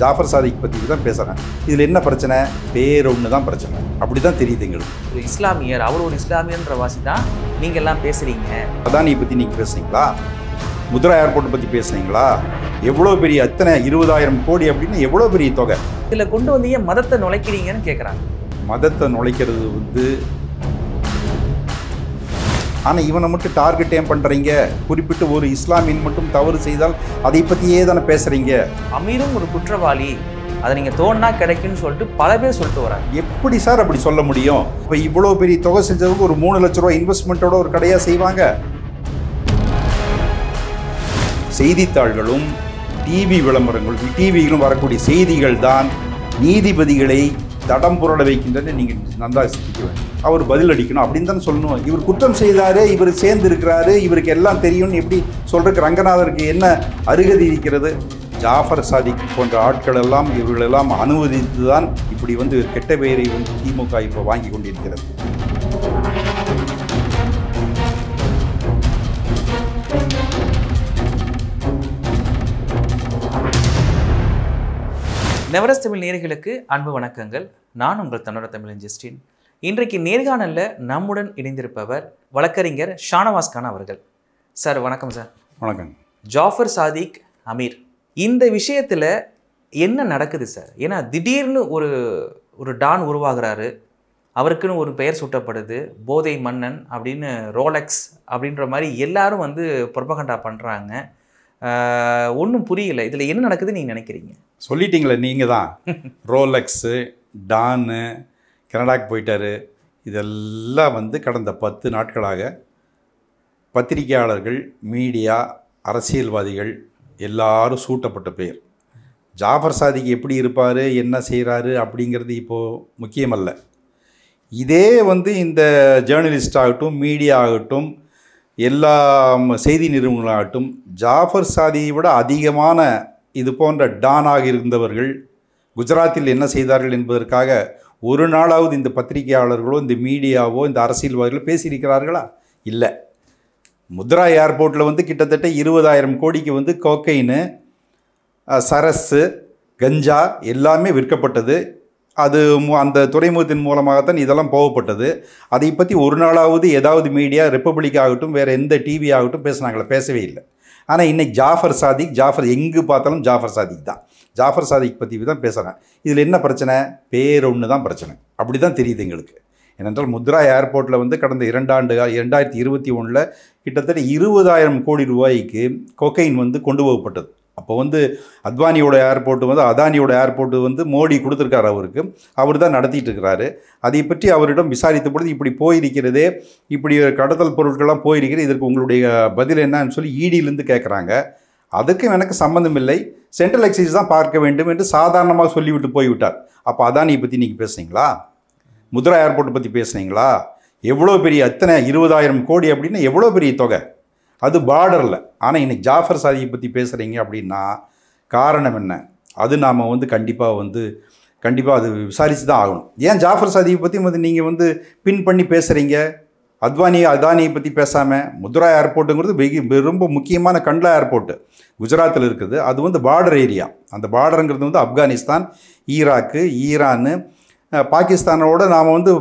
ஜாஃபர் சாதிக் பற்றி தான் பேசுகிறேன். இதில் என்ன பிரச்சனை? வேறொன்று தான் பிரச்சனை. அப்படி தான் தெரியுது எங்களுக்கு. ஒரு இஸ்லாமியர், அவர் ஒரு இஸ்லாமியன்ற வாசி தான் நீங்கள் எல்லாம் பேசுகிறீங்க. அதானியை பற்றி நீங்கள் பேசுனீங்களா? முத்ரா ஏர்போர்ட்டை பற்றி பேசுனீங்களா? எவ்வளோ பெரிய அத்தனை 20,000 கோடி அப்படின்னு எவ்வளோ பெரிய தொகை. இதில் கொண்டு வந்து ஏன் மதத்தை நுழைக்கிறீங்கன்னு கேட்குறாங்க. மதத்தை நுழைக்கிறது வந்து, ஆனால் இவனை மட்டும் டார்கெட் ஏன் பண்ணுறீங்க? குறிப்பிட்டு ஒரு இஸ்லாமியன் மட்டும் தவறு செய்தால் அதை பற்றியே தானே பேசுகிறீங்க. அமீரும் ஒரு குற்றவாளி, அதை நீங்கள் தோணுனா கிடைக்குன்னு சொல்லிட்டு பல பேர் சொல்லிட்டு வராங்க. எப்படி சார் அப்படி சொல்ல முடியும்? இப்போ இவ்வளோ பெரிய தொகை செஞ்சவங்க ஒரு 3 லட்ச ரூபா இன்வெஸ்ட்மெண்ட்டோட ஒரு கடையாக செய்வாங்க? செய்தித்தாள்களும் டிவி விளம்பரங்களும் டிவிகளும் வரக்கூடிய செய்திகள் தான் நீதிபதிகளை தடம் புரள வைக்கின்றன. நீங்கள் நன்றா சிந்திக்க வேண்டும். அவர் பதில் அடிக்கணும் அப்படின்னு தானே சொல்லணும். இவர் குற்றம் செய்தாரு, இவர் சேர்ந்து இருக்கிறாரு, இவருக்கு எல்லாம் தெரியும்னு எப்படி சொல்றதுக்கு ரங்கநாதருக்கு என்ன அருகதை இருக்கிறது? ஜாஃபர் சாதிக் போன்ற ஆட்கள் எல்லாம் இவர்களெல்லாம் அனுமதித்து தான் இப்படி வந்து கெட்ட பெயரை வந்து திமுக இப்போ வாங்கி கொண்டிருக்கிறது. நெவரஸ் தமிழ் நேயர்களுக்கு அன்பு வணக்கங்கள். நான் உங்கள் தன்னோட தமிழன் ஜஸ்டின். இன்றைக்கு நேர்காணலில் நம்முடன் இணைந்திருப்பவர் வழக்கறிஞர் ஷானவாஸ் கான் அவர்கள். சார் வணக்கம். சார் வணக்கம். ஜாஃபர் சாதிக், அமீர், இந்த விஷயத்தில் என்ன நடக்குது சார்? ஏன்னா திடீர்னு ஒரு டான் உருவாகிறாரு, அவருக்குன்னு ஒரு பெயர் சூட்டப்படுது, போதை மன்னன் அப்படின்னு, ரோலெக்ஸ் அப்படின்ற மாதிரி எல்லாரும் வந்து புரபகண்டா பண்ணுறாங்க. ஒன்றும் புரியல, இதில் என்ன நடக்குதுன்னு நீங்கள் நினைக்கிறீங்க? சொல்லிட்டீங்களே நீங்கள் தான். ரோலெக்ஸு, டானு, கனடாக்கு போயிட்டாரு, இதெல்லாம் வந்து கடந்த 10 நாட்களாக பத்திரிகையாளர்கள், மீடியா, அரசியல்வாதிகள் எல்லாரும் சூட்டப்பட்ட பேர். ஜாஃபர் சாதிக் எப்படி இருப்பார், என்ன செய்கிறாரு அப்படிங்கிறது இப்போது முக்கியமல்ல. இதே வந்து இந்த ஜேர்னலிஸ்ட் ஆகட்டும், மீடியா ஆகட்டும், எல்லா செய்தி நிறுவனங்களாகட்டும், ஜாஃபர் சாதியை விட அதிகமான இது போன்ற டானாக இருந்தவர்கள் குஜராத்தில் என்ன செய்தார்கள் என்பதற்காக ஒரு நாளாவது இந்த பத்திரிகையாளர்களோ, இந்த மீடியாவோ, இந்த அரசியல்வாதிகளோ பேசியிருக்கிறார்களா? இல்லை. முத்ரா ஏர்போர்ட்டில் வந்து கிட்டத்தட்ட 20,000 கோடிக்கு வந்து கோக்கைனு, சரஸு, கஞ்சா எல்லாமே விற்கப்பட்டது. அது அந்த துறைமுகத்தின் மூலமாகத்தான் இதெல்லாம் போகப்பட்டது. அதை பற்றி ஒரு நாளாவது ஏதாவது மீடியா, ரிப்பப்ளிக் ஆகட்டும், வேறு எந்த டிவி ஆகட்டும் பேசுனாங்களே? பேசவே இல்லை. ஆனால் இன்றைக்கி ஜாஃபர் எங்கு பார்த்தாலும் ஜாஃபர் சாதிக் தான். ஜாஃபர் சாதிக் பற்றி தான் பேசுகிறேன். இதில் என்ன பிரச்சனை? வேறொன்று தான் பிரச்சனை. அப்படி தான் தெரியுது எங்களுக்கு. ஏனென்றால் முத்ரா ஏர்போர்ட்டில் வந்து கடந்த 2021 கிட்டத்தட்ட 20,000 கோடி ரூபாய்க்கு கொக்கைன் வந்து கொண்டு போகப்பட்டது. அப்போ வந்து அத்வானியோட ஏர்போர்ட்டு வந்து அதானியோட ஏர்போர்ட்டு வந்து மோடி கொடுத்துருக்காரு அவருக்கு. அவர் தான் நடத்திட்டு இருக்கிறாரு. அதை பற்றி அவரிடம் விசாரித்த பொழுது இப்படி போயிருக்கிறதே, இப்படி கடத்தல் பொருட்கள்லாம் போயிருக்கிறது, இதற்கு உங்களுடைய பதில் என்னன்னு சொல்லி ஈடியிலேருந்து கேட்குறாங்க. அதுக்கும் எனக்கு சம்மந்தம் இல்லை, சென்ட்ரல் எக்ஸைஸ் தான் பார்க்க வேண்டும் என்று சாதாரணமாக சொல்லிவிட்டு போய்விட்டார். அப்போ அதானியை பற்றி நீங்கள் பேசுனீங்களா? முத்ரா ஏர்போர்ட்டை பற்றி பேசுனீங்களா? எவ்வளோ பெரிய அத்தனை 20,000 கோடி அப்படின்னு எவ்வளோ பெரிய தொகை. அது பார்டரில். ஆனால் இன்றைக்கி ஜாஃபர் சாதியை பற்றி பேசுகிறீங்க அப்படின்னா காரணம் என்ன? அது நாம் வந்து கண்டிப்பாக அது விசாரித்து தான் ஆகணும். ஏன் ஜாஃபர் சாதியை பற்றி வந்து நீங்கள் வந்து பின் பண்ணி பேசுகிறீங்க? அதானியை பற்றி பேசாமல், முத்ரா ஏர்போர்ட்டுங்கிறது ரொம்ப முக்கியமான கண்ட்லா ஏர்போர்ட்டு குஜராத்தில் இருக்குது. அது வந்து பார்டர் ஏரியா. அந்த பார்டருங்கிறது வந்து ஆப்கானிஸ்தான், ஈராக்கு, ஈரான், பாகிஸ்தானோடு நாம் வந்து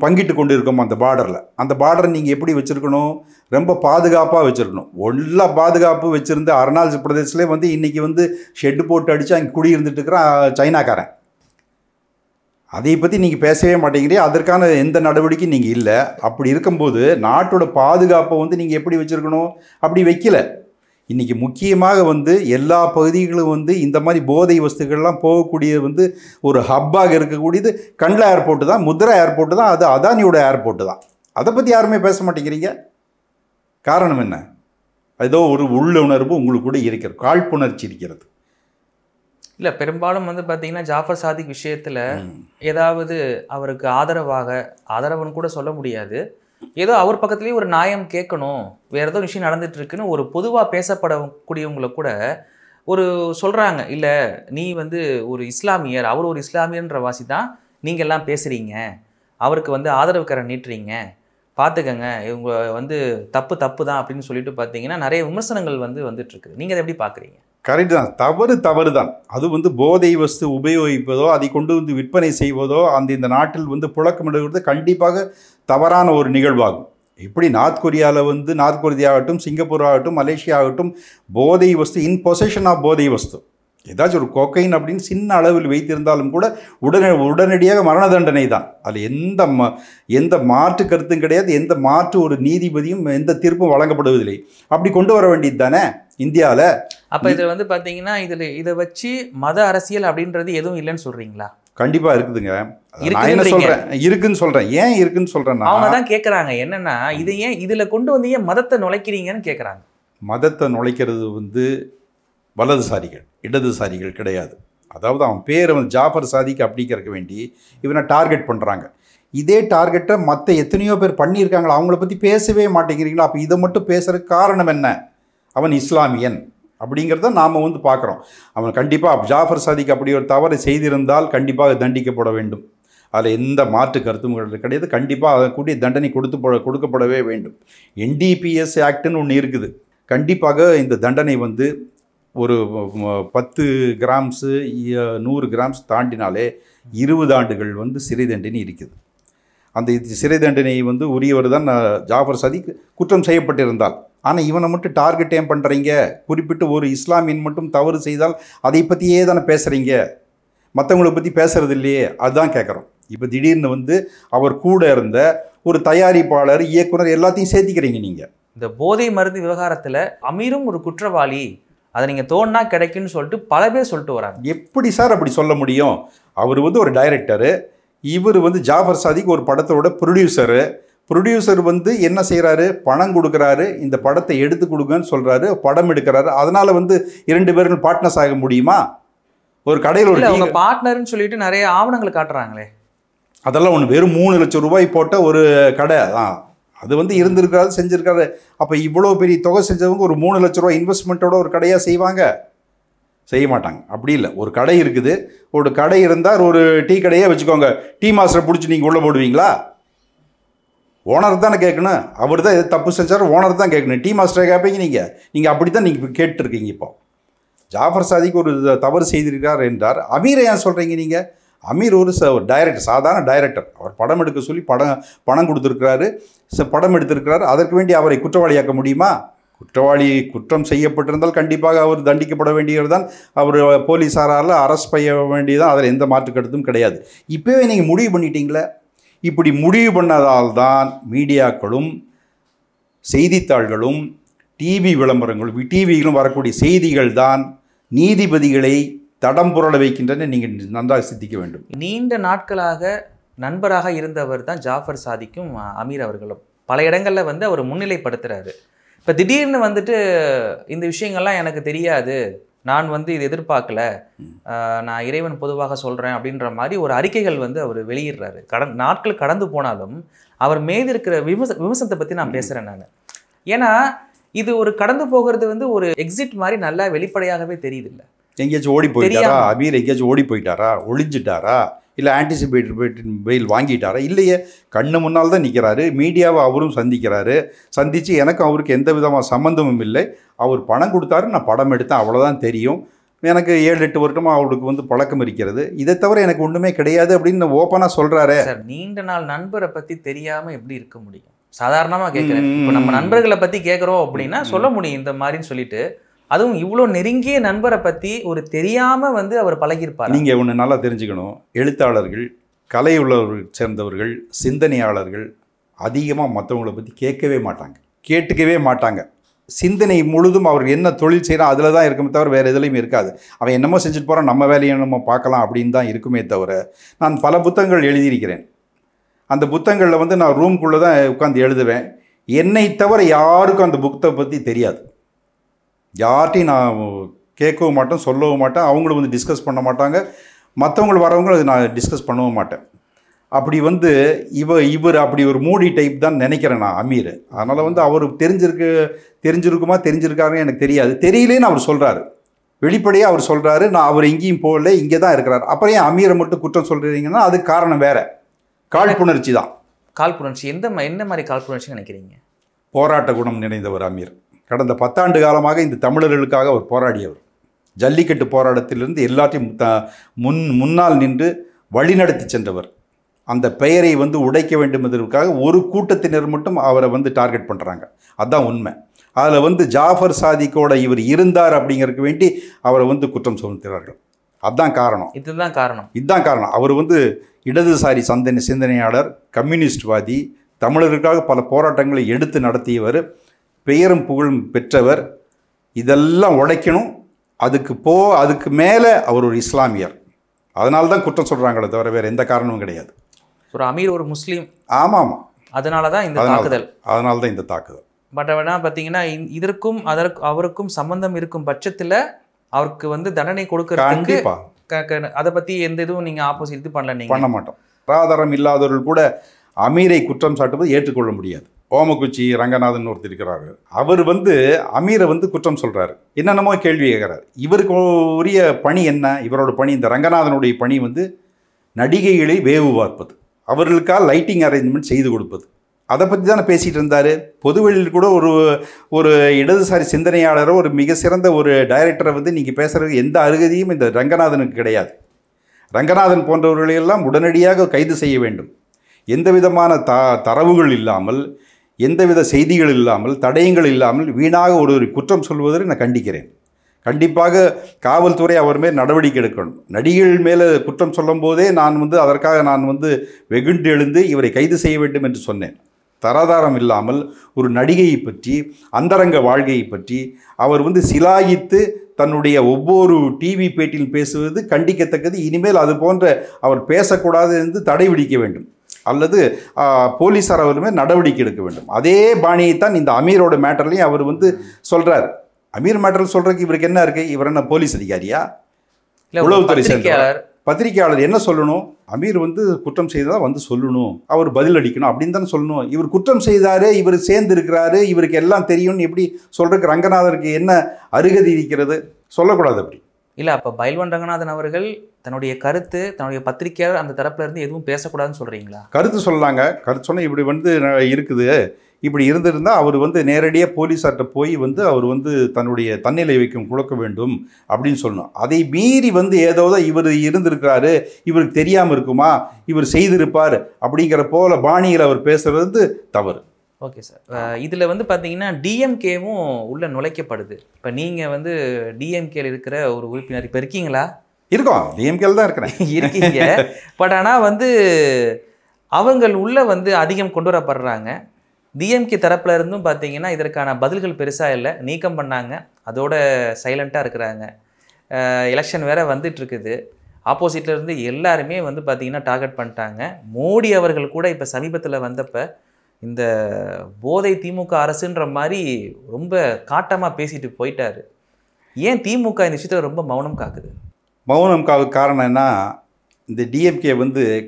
பங்கிட்டு கொண்டு இருக்கோம் அந்த பார்டரில். அந்த பார்டரை நீங்கள் எப்படி வச்சுருக்கணும்? ரொம்ப பாதுகாப்பாக வச்சுருக்கணும். எல்லா பாதுகாப்பு வச்சுருந்து அருணாச்சல் பிரதேசிலே வந்து இன்றைக்கி வந்து ஷெட்டு போட்டு அடித்து அங்கே குடியிருந்துட்டு இருக்கிறான் சைனாக்காரன். அதை பற்றி நீங்கள் பேசவே மாட்டேங்கிறீங்க. அதற்கான எந்த நடவடிக்கையும் நீங்கள் இல்லை. அப்படி இருக்கும்போது நாட்டோட பாதுகாப்பை வந்து நீங்கள் எப்படி வச்சுருக்கணும்? அப்படி வைக்கல. இன்றைக்கி முக்கியமாக வந்து எல்லா பகுதிகளும் வந்து இந்த மாதிரி போதை வஸ்துக்கள்லாம் போகக்கூடியது வந்து ஒரு ஹப்பாக இருக்கக்கூடியது கண்ட்லா ஏர்போர்ட்டு தான், முத்ரா ஏர்போர்ட்டு தான், அது அதானியோட ஏர்போர்ட்டு தான். அதை பற்றி யாருமே பேச மாட்டேங்கிறீங்க. காரணம் என்ன? ஏதோ ஒரு உள்ளுணர்வு உங்களுக்கு கூட இருக்கிறது, காழ்ப்புணர்ச்சி இருக்கிறது. இல்லை, பெரும்பாலும் வந்து பார்த்தீங்கன்னா ஜாஃபர் சாதிக் விஷயத்தில் ஏதாவது அவருக்கு ஆதரவுன்னு கூட சொல்ல முடியாது, ஏதோ அவர் பக்கத்துலேயே ஒரு நியாயம் கேட்கணும், வேறு ஏதோ விஷயம் நடந்துட்டு இருக்குன்னு ஒரு பொதுவாக பேசப்படக்கூடியவங்களை கூட ஒரு சொல்கிறாங்க. இல்லை, நீ வந்து ஒரு இஸ்லாமியர், அவர் ஒரு இஸ்லாமியன்ற வாசி தான் நீங்கள் எல்லாம் பேசுகிறீங்க, அவருக்கு வந்து ஆதரவுக்கரை நீட்டுறீங்க, பார்த்துக்கங்க, இவங்க வந்து தப்பு தான் அப்படின்னு சொல்லிட்டு பார்த்தீங்கன்னா நிறைய விமர்சனங்கள் வந்துட்டுருக்கு. நீங்கள் அதை எப்படி பார்க்குறீங்க? கரெக்டு தான். தவறு தான். அது வந்து போதை வஸ்து உபயோகிப்பதோ அதை கொண்டு வந்து விற்பனை செய்வதோ இந்த நாட்டில் வந்து புழக்கமிடுவது கண்டிப்பாக தவறான ஒரு நிகழ்வாகும். இப்படி நார்த் கொரியா ஆகட்டும், சிங்கப்பூர் ஆகட்டும், மலேசியா ஆகட்டும், போதை வஸ்து இன் பொசஷன் ஆஃப் போதை வஸ்து ஏதாச்சும் ஒரு கொக்கைன் அப்படின்னு சின்ன அளவில் வைத்திருந்தாலும் கூட உடனடியாக மரண தண்டனை தான். அதில் எந்த மாற்று கருத்தும் கிடையாது. எந்த மாற்று ஒரு நீதிபதியும் எந்த தீர்ப்பும் வழங்கப்படுவதில்லை. அப்படி கொண்டு வர வேண்டியது தானே இந்தியாவில். அப்போ இதில் வந்து பார்த்தீங்கன்னா இதை வச்சு மத அரசியல் அப்படின்றது எதுவும் இல்லைன்னு சொல்கிறீங்களா? கண்டிப்பாக இருக்குதுங்க. நான் என்ன சொல்கிறேன், இருக்குன்னு சொல்கிறேன். ஏன் இருக்குன்னு சொல்கிறேன்னா, அவங்க தான் கேட்குறாங்க என்னென்னா, இதை ஏன் இதில் கொண்டு வந்து ஏன் மதத்தை நுழைக்கிறீங்கன்னு கேட்குறாங்க. மதத்தை நுழைக்கிறது வந்து வலதுசாரிகள், இடதுசாரிகள் கிடையாது. அதாவது அவன் பேரை வந்து ஜாஃபர் சாதிக் அப்படிங்கிறக்க வேண்டி இவனை டார்கெட் பண்ணுறாங்க. இதே டார்கெட்டை மற்ற எத்தனையோ பேர் பண்ணியிருக்காங்களா, அவங்கள பற்றி பேசவே மாட்டேங்கிறீங்களா? அப்போ இதை மட்டும் பேசுகிறதுக்கு காரணம் என்ன? அவன் இஸ்லாமியன் அப்படிங்கிறத நாம் வந்து பார்க்குறோம். அவன் கண்டிப்பாக ஜாஃபர் சாதிக் அப்படி ஒரு தவறு செய்திருந்தால் கண்டிப்பாக தண்டிக்கப்பட வேண்டும். அதில் எந்த மாற்று கருத்தும் கிடையாது. கண்டிப்பாக அதை கூடிய தண்டனை கொடுக்கப்படவே வேண்டும். NDPS ஆக்டுன்னு ஒன்று இருக்குது. கண்டிப்பாக இந்த தண்டனை வந்து ஒரு 10 கிராம்ஸு 100 கிராம்ஸ் தாண்டினாலே 20 ஆண்டுகள் வந்து சிறை தண்டனை இருக்குது. அந்த சிறை தண்டனை வந்து உரியவர் தான் ஜாஃபர் சாதிக் குற்றம் செய்யப்பட்டிருந்தால். ஆனால் இவனை மட்டும் டார்கெட் ஏன் பண்ணுறீங்க? குறிப்பிட்டு ஒரு இஸ்லாமியன் மட்டும் தவறு செய்தால் அதை பற்றியே தானே பேசுகிறீங்க, மற்றவங்களை பற்றி பேசுகிறது இல்லையே. அதுதான் கேட்குறோம். இப்போ திடீர்னு வந்து அவர் கூட இருந்த ஒரு தயாரிப்பாளர், இயக்குனர் எல்லாத்தையும் சேர்த்திக்கிறீங்க நீங்கள். இந்த போதை மருந்து விவகாரத்தில் அமீரும் ஒரு குற்றவாளி, அதை நீங்கள் தோணுனா கிடைக்குன்னு சொல்லிட்டு பல பேர் சொல்லிட்டு வராங்க. எப்படி சார் அப்படி சொல்ல முடியும்? அவர் வந்து ஒரு டைரக்டரு, இவர் வந்து ஜாஃபர் சாதிக் ஒரு படத்தோட ப்ரொடியூசர் வந்து என்ன செய்கிறாரு, பணம் கொடுக்குறாரு, இந்த படத்தை எடுத்து கொடுங்கன்னு சொல்கிறாரு, படம் எடுக்கிறாரு. அதனால் வந்து 2 பேரும் பார்ட்னர்ஸ் ஆக முடியுமா? ஒரு கடையில் ஒரு பார்ட்னர்னு சொல்லிட்டு நிறைய ஆவணங்கள் காட்டுறாங்களே, அதெல்லாம் ஒன்று. வெறும் 3 லட்சம் ரூபாய் போட்ட ஒரு கடை தான் அது வந்து இருந்திருக்காரு, செஞ்சுருக்காரு. அப்போ இவ்வளோ பெரிய தொகை செஞ்சவங்க ஒரு 3 லட்ச ரூபா இன்வெஸ்ட்மெண்ட்டோட ஒரு கடையாக செய்ய மாட்டாங்க. அப்படி இல்லை. ஒரு கடை இருக்குது, ஒரு கடை இருந்தால் ஒரு டீ கடையே வச்சுக்கோங்க, டீ மாஸ்டரை பிடிச்சி நீங்கள் உள்ளே போடுவீங்களா? ஓனர் தானே கேட்கணும். அவர் தான் எது தப்பு செஞ்சார், ஓனர் தான் கேட்கணும். டீ மாஸ்டரை கேட்பீங்க நீங்கள் அப்படி தான் நீங்கள் கேட்டுருக்கீங்க. இப்போ ஜாஃபர் சாதிக் ஒரு தவறு செய்திருக்கார் என்றார். அமீரை ஏன் சொல்கிறீங்க நீங்கள்? அமீர் ஒரு டைரக்டர், சாதாரண டைரக்டர். அவர் படம் எடுக்க சொல்லி பணம் கொடுத்துருக்கிறாரு, படம் எடுத்திருக்கிறார். அதற்கு வேண்டி அவரை குற்றவாளியாக்க முடியுமா? குற்றம் செய்யப்பட்டிருந்தால் கண்டிப்பாக அவர் தண்டிக்கப்பட வேண்டியவர் தான். அவர் போலீஸாரால் அரெஸ்ட் செய்ய வேண்டியதான். அதில் எந்த மாற்று கருத்தும் கிடையாது. இப்போவே நீங்கள் முடிவு பண்ணிட்டீங்களே. இப்படி முடிவு பண்ணதால் தான் மீடியாக்களும் செய்தித்தாள்களும் டிவி விளம்பரங்களும் டிவியிலும் வரக்கூடிய செய்திகள் தான் நீதிபதிகளை தடம் புரள வைக்கின்றன. நீங்கள் நன்றாக சிந்திக்க வேண்டும். நீண்ட நாட்களாக நண்பராக இருந்தவர் தான் ஜாஃபர் சாதிக்கும் அமீர் அவர்களும். பல இடங்களில் வந்து அவர் முன்னிலைப்படுத்துகிறாரு. இப்போ திடீர்னு வந்துட்டு இந்த விஷயங்கள்லாம் எனக்கு தெரியாது, நான் வந்து இது எதிர்பார்க்கல, நான் இறைவன் பொதுவாக சொல்கிறேன் அப்படின்ற மாதிரி ஒரு அறிக்கைகள் வந்து அவர் வெளியிடுறாரு. நாட்கள் கடந்து போனாலும் அவர் மீது இருக்கிற விமர்சனத்தை பற்றி நான் பேசுகிறேன் நான். ஏன்னா இது ஒரு கடந்து போகிறது வந்து ஒரு எக்ஸிட் மாதிரி நல்லா வெளிப்படையாகவே தெரியுது. இல்லை எங்கேயாச்சும் ஓடி போயிட்டாரா அமீர்? எங்கேயாச்சும் ஓடி போயிட்டாரா, ஒளிஞ்சிட்டாரா, இல்லை ஆன்டிசிபேட்டட் பெயில் வாங்கிட்டாரா? இல்லையே, கண்ணு முன்னால் தான் நிற்கிறாரு. மீடியாவை அவரும் சந்தித்து எனக்கும் அவருக்கு எந்த விதமான சம்மந்தமும் இல்லை. அவர் பணம் கொடுத்தாரு, நான் படம் எடுத்தேன், அவ்வளோதான் தெரியும். எனக்கு 7-8 வருடமாக அவருக்கு வந்து பழக்கம் இருக்கிறது, இதை தவிர எனக்கு ஒன்றுமே கிடையாது அப்படின்னு ஓப்பனாக சொல்கிறாரு. சார், நீண்ட நாள் நண்பரை பற்றி தெரியாமல் எப்படி இருக்க முடியும்? சாதாரணமாக கேட்குறேன். இப்போ நம்ம நண்பர்களை பற்றி கேட்குறோம் அப்படின்னா சொல்ல முடியும் இந்த மாதிரின்னு சொல்லிட்டு. அதுவும் இவ்வளோ நெருங்கிய நண்பரை பற்றி ஒரு தெரியாமல் வந்து அவர் பழகியிருப்பார். நீங்கள் ஒன்று நல்லா தெரிஞ்சுக்கணும். எழுத்தாளர்கள், கலை உள்ளவர்கள் சேர்ந்தவர்கள், சிந்தனையாளர்கள் அதிகமாக மற்றவங்களை பற்றி கேட்டுக்கவே மாட்டாங்க. சிந்தனை முழுதும் அவர் என்ன தொழில் செய்கிறான் அதில் தான் இருக்குமே தவிர வேறு எதுலையும் இருக்காது. அவன் என்னமோ செஞ்சுட்டு போகிறான், நம்ம வேலையை நம்ம பார்க்கலாம் அப்படின்னு தான் இருக்குமே தவிர. நான் பல புத்தகங்கள் எழுதியிருக்கிறேன். அந்த புத்தகங்களில் வந்து நான் ரூம்குள்ளே தான் உட்காந்து எழுதுவேன். என்னை தவிர யாருக்கும் அந்த புக்கை பற்றி தெரியாது. யார்ட்டையும் நான் கேட்கவும் மாட்டேன், சொல்லவும் மாட்டேன். அவங்களும் வந்து டிஸ்கஸ் பண்ண மாட்டாங்க. மற்றவங்க வரவங்களும் அது நான் டிஸ்கஸ் பண்ணவும் மாட்டேன். அப்படி வந்து இவர் அப்படி ஒரு மூடி டைப் தான் நினைக்கிறேன் நான் அமீர். அதனால் வந்து அவர் தெரிஞ்சிருக்காருன்னு எனக்கு தெரியாது. தெரியலேன்னு அவர் சொல்கிறாரு, வெளிப்படையாக அவர் சொல்கிறாரு. நான் அவர் எங்கேயும் போகல, இங்கே தான் இருக்கிறார். அப்புறம் ஏன் அமீரை மட்டும் குற்றம் சொல்கிறீங்கன்னா அதுக்கு காரணம் வேறு, காழ்ப்புணர்ச்சி தான். காழ்ப்புணர்ச்சி என்ன மாதிரி காழ்ப்புணர்ச்சி நினைக்கிறீங்க? போராட்ட குணம் நிறைந்தவர் அமீர். கடந்த 10 ஆண்டு காலமாக இந்த தமிழர்களுக்காக அவர் போராடியவர். ஜல்லிக்கட்டு போராட்டத்திலிருந்து எல்லாத்தையும் முன்னால் நின்று வழிநடத்தி சென்றவர். அந்த பெயரை வந்து உடைக்க வேண்டும் என்பதற்காக ஒரு கூட்டத்தினர் மட்டும் அவரை வந்து டார்கெட் பண்ணுறாங்க. அதுதான் உண்மை. அதில் வந்து ஜாஃபர் சாதிக்கோட இவர் இருந்தார் அப்படிங்கிறதுக்கு வேண்டி அவரை வந்து குற்றம் சுமத்துகிறார்கள். அதுதான் காரணம். இதுதான் காரணம். அவர் வந்து இடதுசாரி சிந்தனையாளர், கம்யூனிஸ்ட்வாதி, தமிழருக்காக பல போராட்டங்களை எடுத்து நடத்தியவர், பெயரும் புகழும் பெற்றவர். இதெல்லாம் உடைக்கணும். அதுக்கு மேலே அவர் ஒரு இஸ்லாமியர். அதனால தான் குற்றம் சொல்கிறாங்களே தவிர வேறு எந்த காரணமும் கிடையாது. ஒரு அமீர் ஒரு முஸ்லீம். ஆமாம். அதனால தான் இந்த தாக்குதல். பட் ஆனால் பார்த்தீங்கன்னா இதற்கும் அவருக்கும் சம்பந்தம் இருக்கும் பட்சத்தில் அவருக்கு வந்து தண்டனை கொடுக்கறதுக்கு அதை பற்றி எந்த இதுவும் நீங்கள் ஆப்போசிட் இது பண்ண மாட்டோம். ஆதாரம் இல்லாதவர்கள் கூட அமீரை குற்றம் சாட்டுவது ஏற்றுக்கொள்ள முடியாது. ஓமக்குச்சி ரங்கநாதன் ஒருத்தர் இருக்கிறாரு. அவர் வந்து அமீரை வந்து குற்றம் சொல்கிறாரு, என்னென்னமோ கேள்வி கேட்குறாரு. இவருக்கு உரிய பணி என்ன? இவரோட பணி, இந்த ரங்கநாதனுடைய பணி வந்து நடிகைகளை வேவு பார்ப்பது, அவர்களுக்காக லைட்டிங் அரேஞ்ச்மெண்ட் செய்து கொடுப்பது. அதை பற்றி தானே பேசிகிட்டு இருந்தார். பொதுவெளியில் கூட ஒரு இடதுசாரி சிந்தனையாளரோ ஒரு மிக சிறந்த ஒரு டைரக்டரை வந்து நீங்கள் பேசுகிறதுக்கு எந்த அருகதையும் இந்த ரங்கநாதனுக்கு கிடையாது. ரங்கநாதன் போன்றவர்களையெல்லாம் உடனடியாக கைது செய்ய வேண்டும். எந்த விதமான தரவுகள் இல்லாமல், எந்தவித செய்திகள் இல்லாமல், தடயங்கள் இல்லாமல் வீணாக ஒரு குற்றம் சொல்வதை நான் கண்டிக்கிறேன். கண்டிப்பாக காவல்துறை அவர் மேல் நடவடிக்கை எடுக்கணும். நடிகைகள் மேலே குற்றம் சொல்லும் போதே அதற்காக நான் வெகுண்டு எழுந்து இவரை கைது செய்ய வேண்டும் என்று சொன்னேன். தராதாரம் இல்லாமல் ஒரு நடிகையை பற்றி, அந்தரங்க வாழ்க்கையை பற்றி அவர் சிலாகித்து தன்னுடைய ஒவ்வொரு டிவி பேட்டியில் பேசுவது கண்டிக்கத்தக்கது. இனிமேல் அது போன்ற அவர் பேசக்கூடாது என்று தடை விதிக்க வேண்டும், அல்லது போலீஸார் அவர் மேல் நடவடிக்கை எடுக்க வேண்டும். அதே பாணியைத்தான் இந்த அமீரோட மேட்டர்லையும் அவர் சொல்கிறார். அமீர் மேட்டர் சொல்கிறதுக்கு இவருக்கு என்ன இருக்குது? இவர் என்ன போலீஸ் அதிகாரியா? உளவுத்துறை சேர்ந்தவர். பத்திரிகையாளர் என்ன சொல்லணும்? அமீர் குற்றம் செய்ததா சொல்லணும், அவர் பதில் அளிக்கணும் அப்படின்னு தானே சொல்லணும். இவர் குற்றம் செய்தாரு, இவர் சேர்ந்து இருக்கிறாரு, இவருக்கு எல்லாம் தெரியும்னு எப்படி சொல்கிறதுக்கு ரங்கநாதருக்கு என்ன அருகதை இருக்கிறது? சொல்லக்கூடாது அப்படி. இல்லை, அப்போ பைல்வான் ரங்கநாதன் அவர்கள் தன்னுடைய கருத்து, தன்னுடைய பத்திரிகையாளர் அந்த தரப்புல இருந்து எதுவும் பேசக்கூடாதுன்னு சொல்கிறீங்களா? கருத்து சொல்லலாங்க. கருத்து சொன்னால் இப்படி இருக்குது, இப்படி இருந்திருந்தால் அவர் நேரடியாக போலீஸார்கிட்ட போய் அவர் தன்னுடைய தன்னிலை வைக்கும் கொடுக்க வேண்டும் அப்படின்னு சொல்லணும். அதை மீறி ஏதோ இவர் இருந்திருக்கிறாரு, இவருக்கு தெரியாமல் இருக்குமா, இவர் செய்திருப்பார் அப்படிங்கிற போல பாணியில் அவர் பேசுகிறது தவறு. ஓகே சார், இதில் பார்த்தீங்கன்னா டிஎம்கேவும் உள்ள நுழைக்கப்படுது. இப்போ நீங்கள் டிஎம்கேல இருக்கிற ஒரு உறுப்பினர் இப்போ இருக்கீங்களா? இருக்கோம், டிஎம்கேல தான் இருக்கிறேன். இருக்கீங்க. பட் ஆனால் அவங்கள் உள்ள அதிகம் கொண்டு வரப்படுறாங்க. டிஎம்கே தரப்புல இருந்தும் பார்த்தீங்கன்னா இதற்கான பதில்கள் பெருசாக இல்லை, நீக்கம் பண்ணாங்க, அதோட சைலண்ட்டாக இருக்கிறாங்க. எலெக்ஷன் வேறு வந்துட்டுருக்குது. ஆப்போசிட்டில் இருந்து எல்லாருமே பார்த்தீங்கன்னா டார்கெட் பண்ணிட்டாங்க. மோடி அவர்கள் கூட இப்போ சமீபத்தில் வந்தப்போ இந்த போதை திமுக அரசுன்ற மாதிரி ரொம்ப காட்டமாக பேசிட்டு போயிட்டாரு. ஏன் திமுக இந்த விஷயத்தில் ரொம்ப மௌனம் காக்குது? மௌனம் காரணம் என்ன? இந்த டிஎம்கே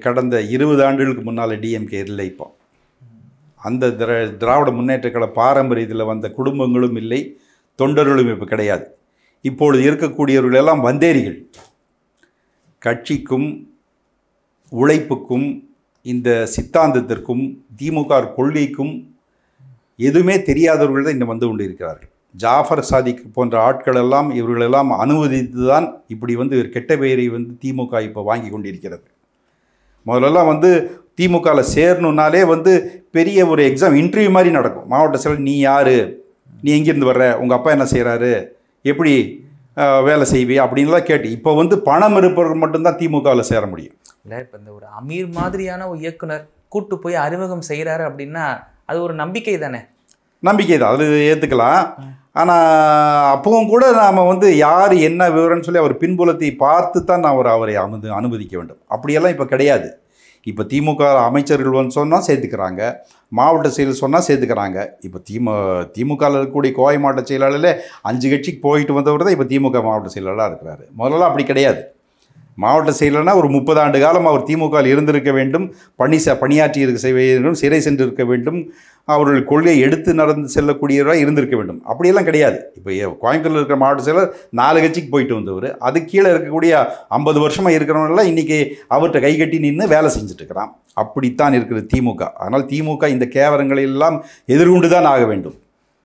கடந்த 20 ஆண்டுகளுக்கு முன்னால் டிஎம்கே இல்லை. இப்போ அந்த திராவிட முன்னேற்ற கழக பாரம்பரியத்தில் வந்த குடும்பங்களும் இல்லை, தொண்டர்களும் இப்போ கிடையாது. இப்பொழுது இருக்கக்கூடியவர்களெல்லாம் வந்தேரிகள். கட்சிக்கும் உழைப்புக்கும் இந்த சித்தாந்தத்திற்கும் திமுக கொள்கைக்கும் எதுவுமே தெரியாதவர்கள் தான் இன்னும் கொண்டு இருக்கிறார்கள். ஜாஃபர் சாதிக் போன்ற ஆட்கள் எல்லாம் இவர்களெல்லாம் அனுமதித்து தான் இப்படி கெட்ட பெயரை திமுக இப்போ வாங்கி கொண்டிருக்கிறது. முதல்லலாம் திமுகவில் சேரணுன்னாலே பெரிய ஒரு எக்ஸாம் இன்டர்வியூ மாதிரி நடக்கும். மாவட்ட செயலர், நீ யார், நீ எங்கேருந்து வர்ற, உங்கள் அப்பா என்ன செய்கிறாரு, எப்படி வேலை செய்வே அப்படின்லாம் கேட்டு, இப்போ பணம் இருப்பவர்கள் மட்டும்தான் திமுகவில் சேர முடியும். இல்லை, இப்போ இந்த ஒரு அமீர் மாதிரியான ஒரு இயக்குனர் கூட்டு போய் அறிமுகம் செய்கிறாரு அப்படின்னா அது ஒரு நம்பிக்கை தானே? நம்பிக்கை தான், அது ஏற்றுக்கலாம். ஆனால் அப்பவும் கூட நாம் யார் என்ன விவரம்னு சொல்லி அவர் பின்புலத்தை பார்த்து தான் அவரை அனுமதிக்க வேண்டும். அப்படியெல்லாம் இப்போ கிடையாது. இப்போ திமுக அமைச்சர்கள் சொன்னால் சேர்த்துக்கிறாங்க, மாவட்ட செயலர் சொன்னால் சேர்த்துக்கிறாங்க. இப்போ திமுகவில் இருக்கக்கூடிய கோவை மாவட்ட செயலாளரில் 5 கட்சிக்கு போயிட்டு வந்தவர் தான் இப்போ திமுக மாவட்ட செயலாளராக இருக்கிறாரு. முதல்ல அப்படி கிடையாது. மாவட்ட செயலர்னா ஒரு 30 ஆண்டு காலம் அவர் திமுகவில் இருந்திருக்க வேண்டும், பணியாற்றி இருக்க வேண்டும், சிறை சென்று இருக்க வேண்டும், அவர்கள் கொள்கையை எடுத்து நடந்து செல்லக்கூடியவராக இருந்திருக்க வேண்டும். அப்படியெல்லாம் கிடையாது. இப்போ கோயம்புத்தூரில் இருக்கிற மாவட்ட செயலர் 4 கட்சிக்கு போயிட்டு வந்தவர், அது கீழே இருக்கக்கூடிய 50 வருஷமாக இருக்கிறவங்களாம் இன்றைக்கி அவர்கிட்ட கைகட்டி நின்று வேலை செஞ்சுட்டு இருக்கிறான். அப்படித்தான் இருக்கிறது திமுக. அதனால் திமுக இந்த கேவலங்களை எல்லாம் எதிர்கொண்டு தான் ஆக வேண்டும்.